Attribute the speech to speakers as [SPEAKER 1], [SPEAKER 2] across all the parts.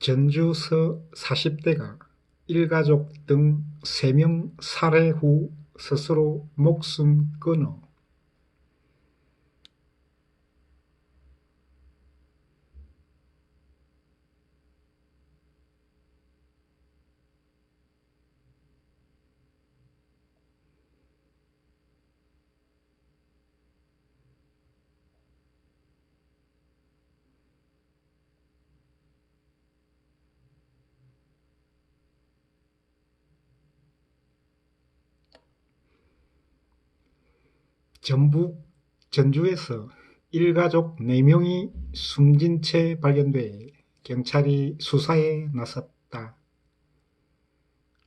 [SPEAKER 1] 전주서 40대가 일가족 등 3명 살해 후 스스로 목숨 끊어 전북 전주에서 일가족 4명이 숨진 채 발견돼 경찰이 수사에 나섰다.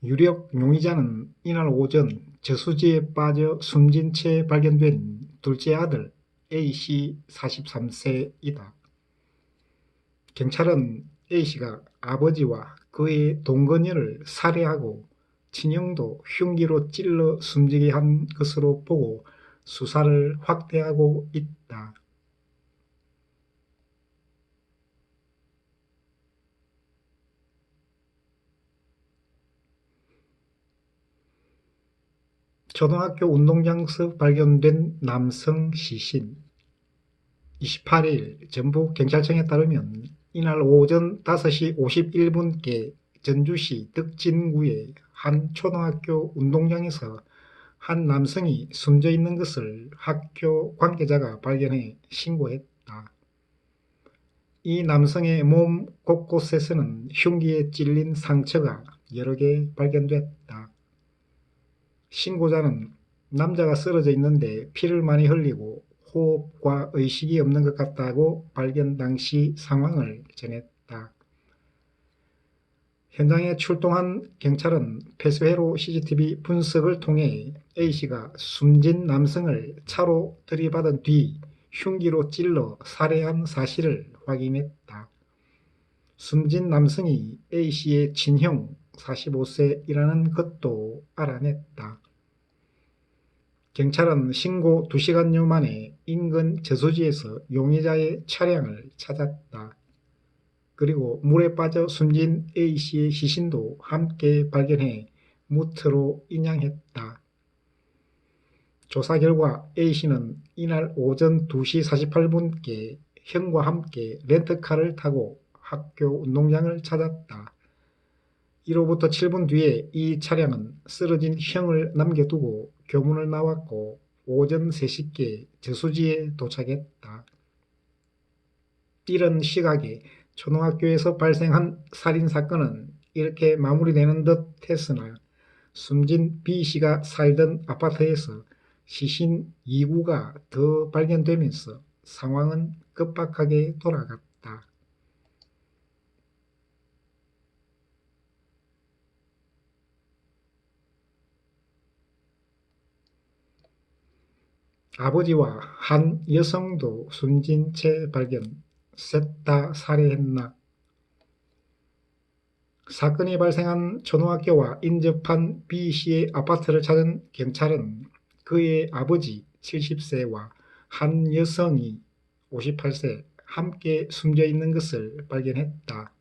[SPEAKER 1] 유력 용의자는 이날 오전 저수지에 빠져 숨진 채 발견된 둘째 아들 A씨 43세이다. 경찰은 A씨가 아버지와 그의 동거녀를 살해하고 친형도 흉기로 찔러 숨지게 한 것으로 보고 수사를 확대하고 있다. 초등학교 운동장에서 발견된 남성 시신. 28일 전북경찰청에 따르면 이날 오전 5시 51분께 전주시 덕진구의 한 초등학교 운동장에서 한 남성이 숨져 있는 것을 학교 관계자가 발견해 신고했다. 이 남성의 몸 곳곳에서는 흉기에 찔린 상처가 여러 개 발견됐다. 신고자는 남자가 쓰러져 있는데 피를 많이 흘리고 호흡과 의식이 없는 것 같다고 발견 당시 상황을 전했다. 현장에 출동한 경찰은 폐쇄회로 CCTV 분석을 통해 A씨가 숨진 남성을 차로 들이받은 뒤 흉기로 찔러 살해한 사실을 확인했다. 숨진 남성이 A씨의 친형 45세이라는 것도 알아냈다. 경찰은 신고 2시간여 만에 인근 저수지에서 용의자의 차량을 찾았다. 그리고 물에 빠져 숨진 A씨의 시신도 함께 발견해 무트로 인양했다. 조사 결과 A씨는 이날 오전 2시 48분께 형과 함께 렌트카를 타고 학교 운동장을 찾았다. 이로부터 7분 뒤에 이 차량은 쓰러진 형을 남겨두고 교문을 나왔고 오전 3시께 저수지에 도착했다. 이런 시각에 초등학교에서 발생한 살인사건은 이렇게 마무리되는 듯 했으나 숨진 B씨가 살던 아파트에서 시신 2구가 더 발견되면서 상황은 급박하게 돌아갔다. 아버지와 한 여성도 숨진 채 발견, 셋 다 살해했나? 사건이 발생한 초등학교와 인접한 B씨의 아파트를 찾은 경찰은 그의 아버지 70세와 한 여성이 58세 함께 숨져 있는 것을 발견했다.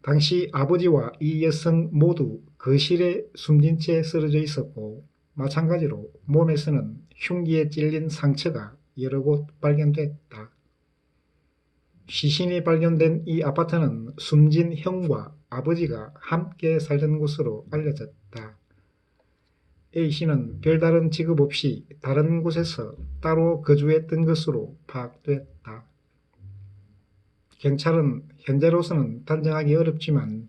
[SPEAKER 1] 당시 아버지와 이 여성 모두 거실에 숨진 채 쓰러져 있었고 마찬가지로 몸에서는 흉기에 찔린 상처가 여러 곳 발견됐다. 시신이 발견된 이 아파트는 숨진 형과 아버지가 함께 살던 곳으로 알려졌다. A씨는 별다른 직업 없이 다른 곳에서 따로 거주했던 것으로 파악됐다. 경찰은 현재로서는 단정하기 어렵지만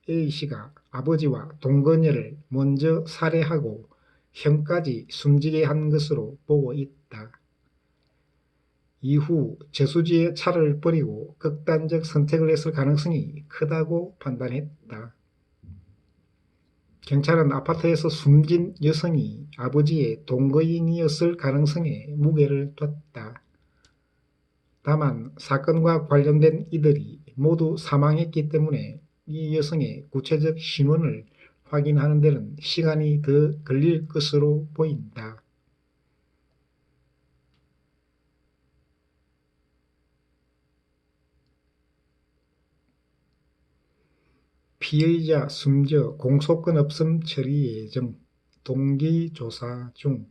[SPEAKER 1] A씨가 아버지와 동거녀를 먼저 살해하고 형까지 숨지게 한 것으로 보고 있다. 이후 저수지에 차를 버리고 극단적 선택을 했을 가능성이 크다고 판단했다. 경찰은 아파트에서 숨진 여성이 아버지의 동거인이었을 가능성에 무게를 뒀다. 다만 사건과 관련된 이들이 모두 사망했기 때문에 이 여성의 구체적 신원을 확인하는 데는 시간이 더 걸릴 것으로 보인다. 피의자 숨져 공소권 없음 처리 예정. 동기 조사 중.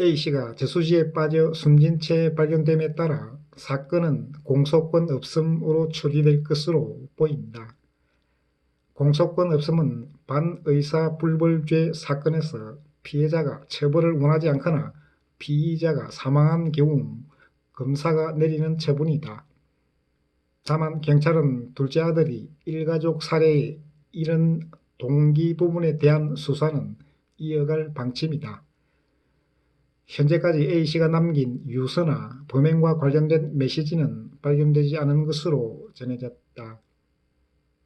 [SPEAKER 1] A씨가 저수지에 빠져 숨진 채 발견됨에 따라 사건은 공소권 없음으로 처리될 것으로 보인다. 공소권 없음은 반의사불벌죄 사건에서 피해자가 처벌을 원하지 않거나 피의자가 사망한 경우 검사가 내리는 처분이다. 다만 경찰은 둘째 아들이 일가족 살해에 이른 동기 부분에 대한 수사는 이어갈 방침이다. 현재까지 A씨가 남긴 유서나 범행과 관련된 메시지는 발견되지 않은 것으로 전해졌다.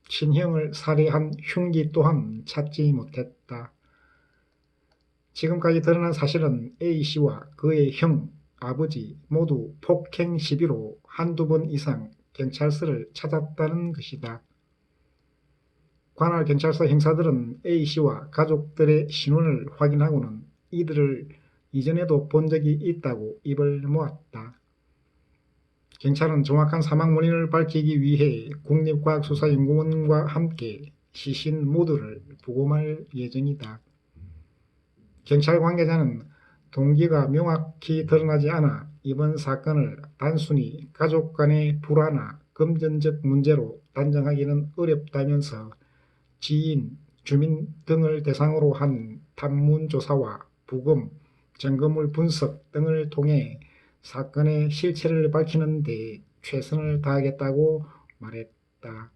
[SPEAKER 1] 친형을 살해한 흉기 또한 찾지 못했다. 지금까지 드러난 사실은 A씨와 그의 형, 아버지 모두 폭행 시비로 한두 번 이상 경찰서를 찾았다는 것이다. 관할 경찰서 형사들은 A씨와 가족들의 신원을 확인하고는 이들을 이전에도 본 적이 있다고 입을 모았다. 경찰은 정확한 사망 원인을 밝히기 위해 국립과학수사연구원과 함께 시신 모두를 부검할 예정이다. 경찰 관계자는 동기가 명확히 드러나지 않아 이번 사건을 단순히 가족 간의 불화나 금전적 문제로 단정하기는 어렵다면서 지인, 주민 등을 대상으로 한 탐문조사와 부검, 증거물 분석 등을 통해 사건의 실체를 밝히는 데 최선을 다하겠다고 말했다.